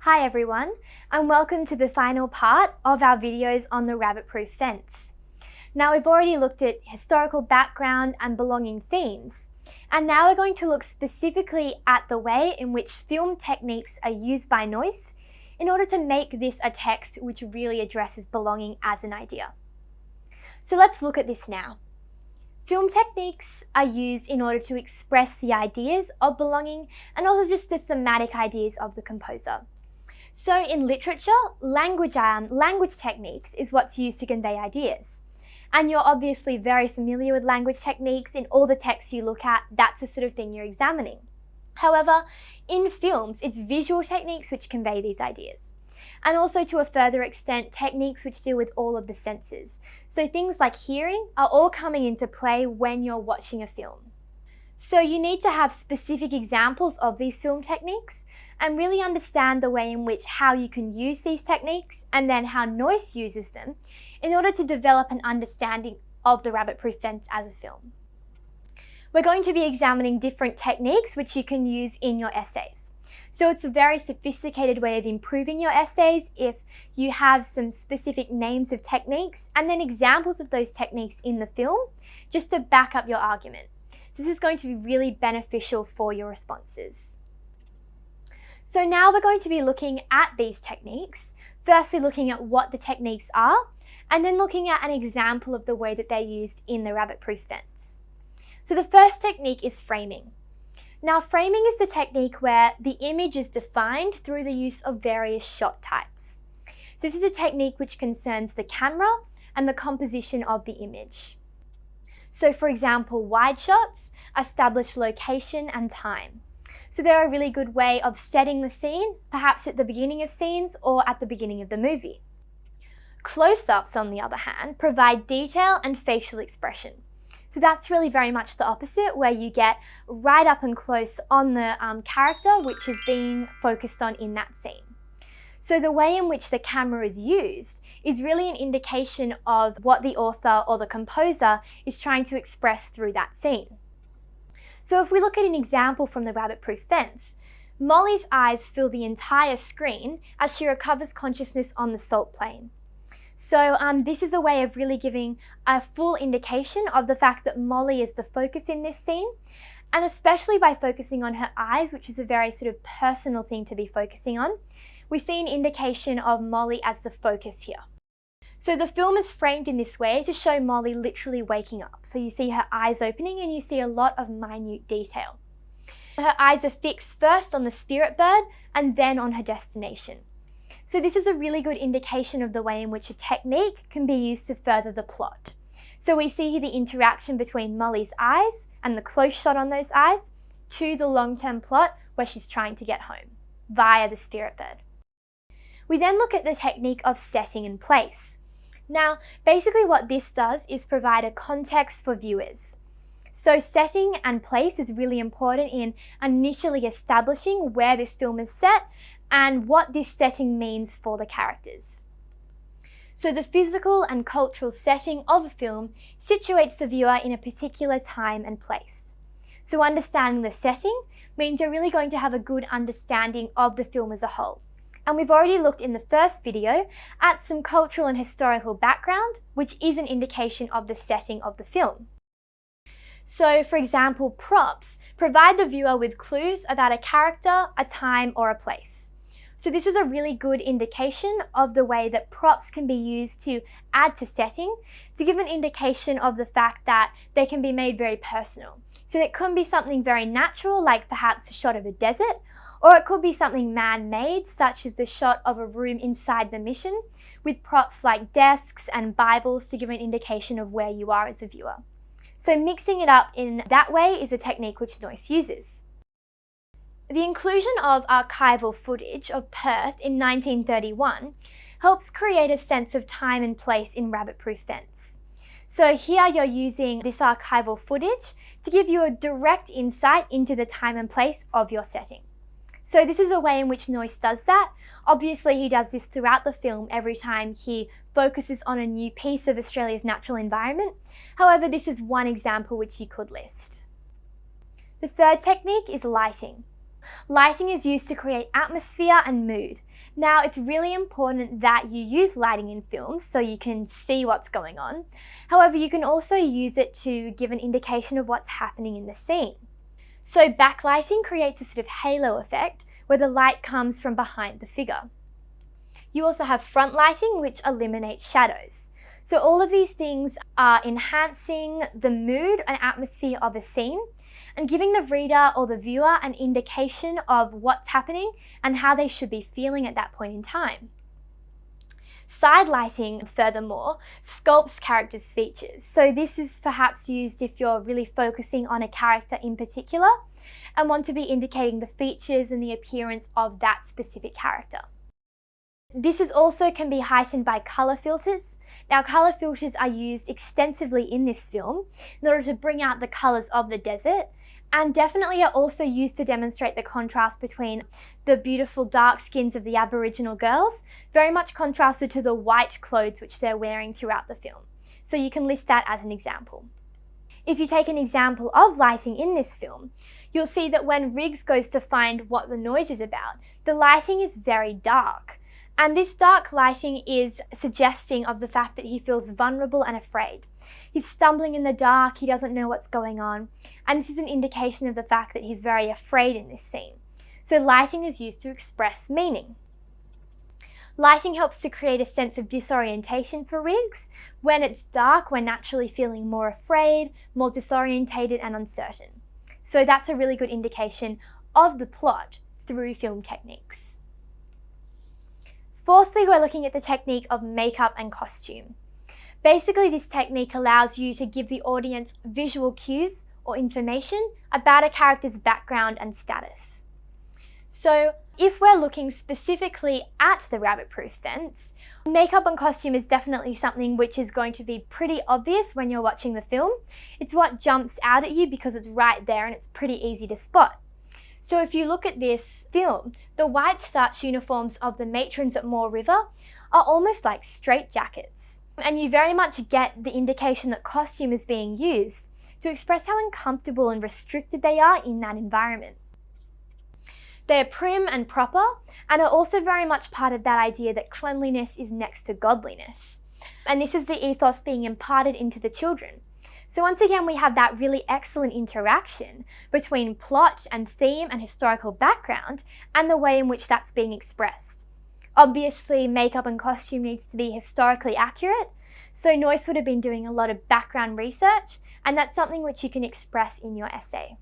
Hi everyone, and welcome to the final part of our videos on the rabbit-proof fence. Now we've already looked at historical background and belonging themes, and now we're going to look specifically at the way in which film techniques are used by Noyce in order to make this a text which really addresses belonging as an idea. So let's look at this now. Film techniques are used in order to express the ideas of belonging and also just the thematic ideas of the composer. So in literature, language techniques is what's used to convey ideas. And you're obviously very familiar with language techniques in all the texts you look at. That's the sort of thing you're examining. However, in films, it's visual techniques which convey these ideas. And also to a further extent, techniques which deal with all of the senses. So things like hearing are all coming into play when you're watching a film. So you need to have specific examples of these film techniques and really understand the way in which how you can use these techniques and then how Noyce uses them in order to develop an understanding of the rabbit-proof fence as a film. We're going to be examining different techniques which you can use in your essays. So it's a very sophisticated way of improving your essays if you have some specific names of techniques and then examples of those techniques in the film just to back up your argument. So this is going to be really beneficial for your responses. So now we're going to be looking at these techniques, firstly looking at what the techniques are, and then looking at an example of the way that they're used in the rabbit-proof fence. So the first technique is framing. Now framing is the technique where the image is defined through the use of various shot types. So this is a technique which concerns the camera and the composition of the image. So for example, wide shots establish location and time. So they're a really good way of setting the scene, perhaps at the beginning of scenes or at the beginning of the movie. Close-ups, on the other hand, provide detail and facial expression. So that's really very much the opposite, where you get right up and close on the character which is being focused on in that scene. So the way in which the camera is used is really an indication of what the author or the composer is trying to express through that scene. So if we look at an example from the rabbit-proof fence, Molly's eyes fill the entire screen as she recovers consciousness on the salt plain. So this is a way of really giving a full indication of the fact that Molly is the focus in this scene, and especially by focusing on her eyes, which is a very sort of personal thing to be focusing on, we see an indication of Molly as the focus here. So the film is framed in this way to show Molly literally waking up. So you see her eyes opening and you see a lot of minute detail. Her eyes are fixed first on the spirit bird and then on her destination. So this is a really good indication of the way in which a technique can be used to further the plot. So we see here the interaction between Molly's eyes and the close shot on those eyes to the long-term plot where she's trying to get home via the spirit bird. We then look at the technique of setting and place. Now, basically what this does is provide a context for viewers. So setting and place is really important in initially establishing where this film is set and what this setting means for the characters. So the physical and cultural setting of a film situates the viewer in a particular time and place. So understanding the setting means you're really going to have a good understanding of the film as a whole. And we've already looked in the first video at some cultural and historical background, which is an indication of the setting of the film. So for example, props provide the viewer with clues about a character, a time, or a place. So this is a really good indication of the way that props can be used to add to setting, to give an indication of the fact that they can be made very personal. So it could be something very natural, like perhaps a shot of a desert, or it could be something man-made, such as the shot of a room inside the mission, with props like desks and Bibles to give an indication of where you are as a viewer. So mixing it up in that way is a technique which Noyce uses. The inclusion of archival footage of Perth in 1931 helps create a sense of time and place in rabbit-proof fence. So here you're using this archival footage to give you a direct insight into the time and place of your setting. So this is a way in which Noyce does that. Obviously he does this throughout the film every time he focuses on a new piece of Australia's natural environment. However, this is one example which you could list. The third technique is lighting. lighting is used to create atmosphere and mood. Now, it's really important that you use lighting in films so you can see what's going on. However, you can also use it to give an indication of what's happening in the scene. So backlighting creates a sort of halo effect where the light comes from behind the figure. You also have front lighting, which eliminates shadows. So all of these things are enhancing the mood and atmosphere of a scene and giving the reader or the viewer an indication of what's happening and how they should be feeling at that point in time. Side lighting, furthermore, sculpts characters' features. So this is perhaps used if you're really focusing on a character in particular and want to be indicating the features and the appearance of that specific character. This also can be heightened by colour filters. Now, colour filters are used extensively in this film in order to bring out the colours of the desert, and definitely are also used to demonstrate the contrast between the beautiful dark skins of the Aboriginal girls, very much contrasted to the white clothes which they're wearing throughout the film. So you can list that as an example. If you take an example of lighting in this film, you'll see that when Riggs goes to find what the noise is about, the lighting is very dark. And this dark lighting is suggesting of the fact that he feels vulnerable and afraid. He's stumbling in the dark, he doesn't know what's going on, and this is an indication of the fact that he's very afraid in this scene. So lighting is used to express meaning. Lighting helps to create a sense of disorientation for Riggs. When it's dark, we're naturally feeling more afraid, more disorientated and uncertain. So that's a really good indication of the plot through film techniques. Fourthly, we're looking at the technique of makeup and costume. Basically, this technique allows you to give the audience visual cues or information about a character's background and status. So, if we're looking specifically at the rabbit-proof fence, makeup and costume is definitely something which is going to be pretty obvious when you're watching the film. It's what jumps out at you because it's right there and it's pretty easy to spot. So if you look at this film, the white starched uniforms of the matrons at Moore River are almost like straitjackets. And you very much get the indication that costume is being used to express how uncomfortable and restricted they are in that environment. They're prim and proper and are also very much part of that idea that cleanliness is next to godliness. And this is the ethos being imparted into the children. So once again, we have that really excellent interaction between plot and theme and historical background and the way in which that's being expressed. Obviously, makeup and costume needs to be historically accurate, so Noyce would have been doing a lot of background research, and that's something which you can express in your essay.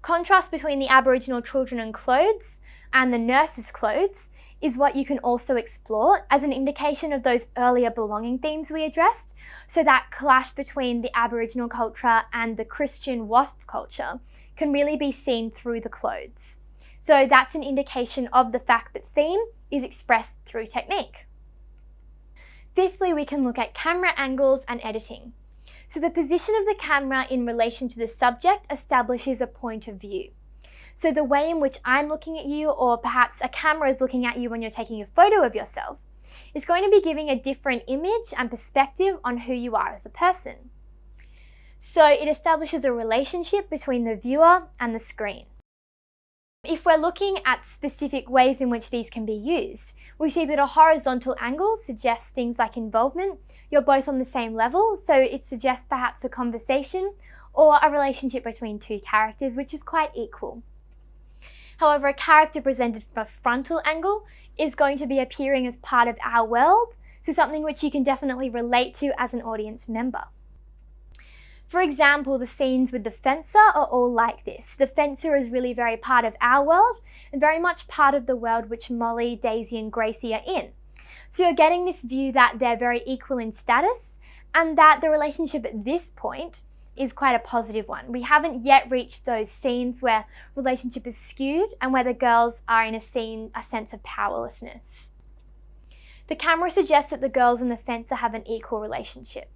Contrast between the Aboriginal children and clothes and the nurses' clothes is what you can also explore as an indication of those earlier belonging themes we addressed. So that clash between the Aboriginal culture and the Christian WASP culture can really be seen through the clothes. So that's an indication of the fact that theme is expressed through technique. Fifthly, we can look at camera angles and editing. So the position of the camera in relation to the subject establishes a point of view. So the way in which I'm looking at you, or perhaps a camera is looking at you when you're taking a photo of yourself, is going to be giving a different image and perspective on who you are as a person. So it establishes a relationship between the viewer and the screen. If we're looking at specific ways in which these can be used, we see that a horizontal angle suggests things like involvement. You're both on the same level, so it suggests perhaps a conversation or a relationship between two characters, which is quite equal. However, a character presented from a frontal angle is going to be appearing as part of our world, so something which you can definitely relate to as an audience member. For example, the scenes with the fencer are all like this. The fencer is really very part of our world and very much part of the world which Molly, Daisy and Gracie are in. So you're getting this view that they're very equal in status and that the relationship at this point is quite a positive one. We haven't yet reached those scenes where relationship is skewed and where the girls are in a sense of powerlessness. The camera suggests that the girls and the fencer have an equal relationship.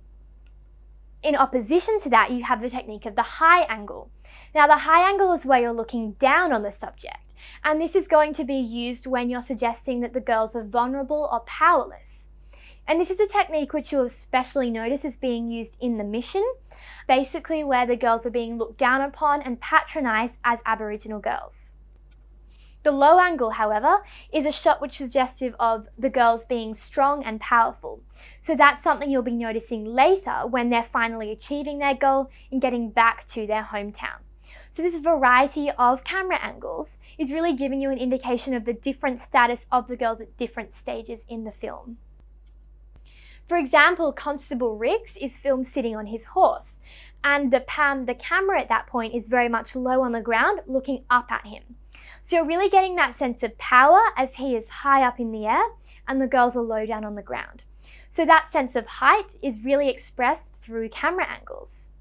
In opposition to that, you have the technique of the high angle. Now, the high angle is where you're looking down on the subject, and this is going to be used when you're suggesting that the girls are vulnerable or powerless. And this is a technique which you'll especially notice is being used in The Mission, basically where the girls are being looked down upon and patronised as Aboriginal girls. The low angle, however, is a shot which is suggestive of the girls being strong and powerful. So that's something you'll be noticing later when they're finally achieving their goal and getting back to their hometown. So this variety of camera angles is really giving you an indication of the different status of the girls at different stages in the film. For example, Constable Riggs is filmed sitting on his horse, and the camera at that point is very much low on the ground, looking up at him. So you're really getting that sense of power as he is high up in the air and the girls are low down on the ground. So that sense of height is really expressed through camera angles.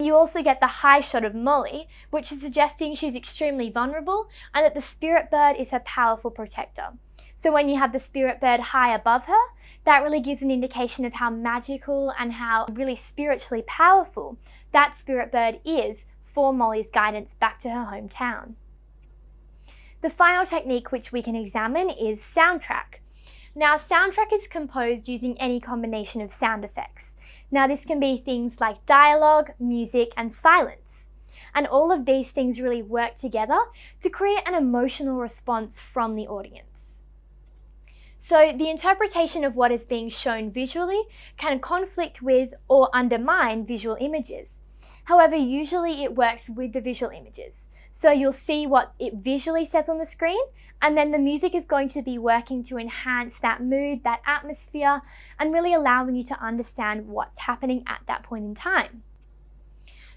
You also get the high shot of Molly, which is suggesting she's extremely vulnerable and that the spirit bird is her powerful protector. So when you have the spirit bird high above her, that really gives an indication of how magical and how really spiritually powerful that spirit bird is for Molly's guidance back to her hometown. The final technique which we can examine is soundtrack. Now, soundtrack is composed using any combination of sound effects. Now, this can be things like dialogue, music, and silence. And all of these things really work together to create an emotional response from the audience. So the interpretation of what is being shown visually can conflict with or undermine visual images. However, usually it works with the visual images. So you'll see what it visually says on the screen, and then the music is going to be working to enhance that mood, that atmosphere, and really allowing you to understand what's happening at that point in time.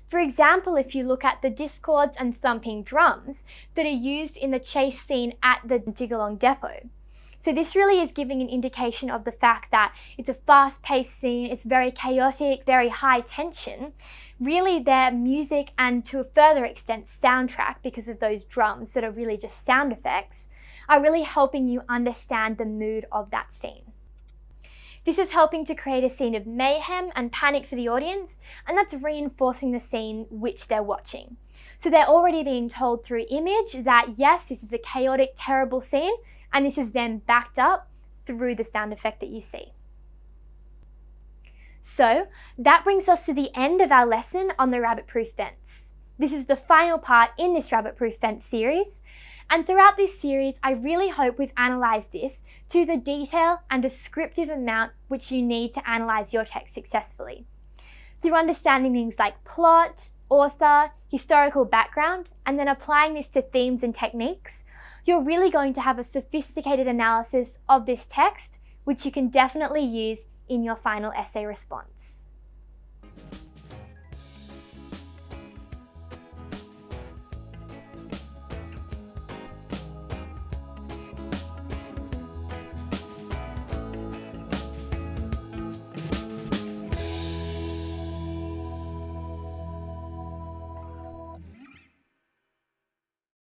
For example, if you look at the discords and thumping drums that are used in the chase scene at the Jigalong depot. So this really is giving an indication of the fact that it's a fast-paced scene, it's very chaotic, very high tension. Really their music and to a further extent soundtrack, because of those drums that are really just sound effects, are really helping you understand the mood of that scene. This is helping to create a scene of mayhem and panic for the audience, and that's reinforcing the scene which they're watching. So they're already being told through image that yes, this is a chaotic, terrible scene, and this is then backed up through the sound effect that you see. So that brings us to the end of our lesson on the rabbit-proof fence. This is the final part in this rabbit-proof fence series, and throughout this series, I really hope we've analysed this to the detail and descriptive amount which you need to analyse your text successfully. Through understanding things like plot, author, historical background, and then applying this to themes and techniques, you're really going to have a sophisticated analysis of this text, which you can definitely use in your final essay response.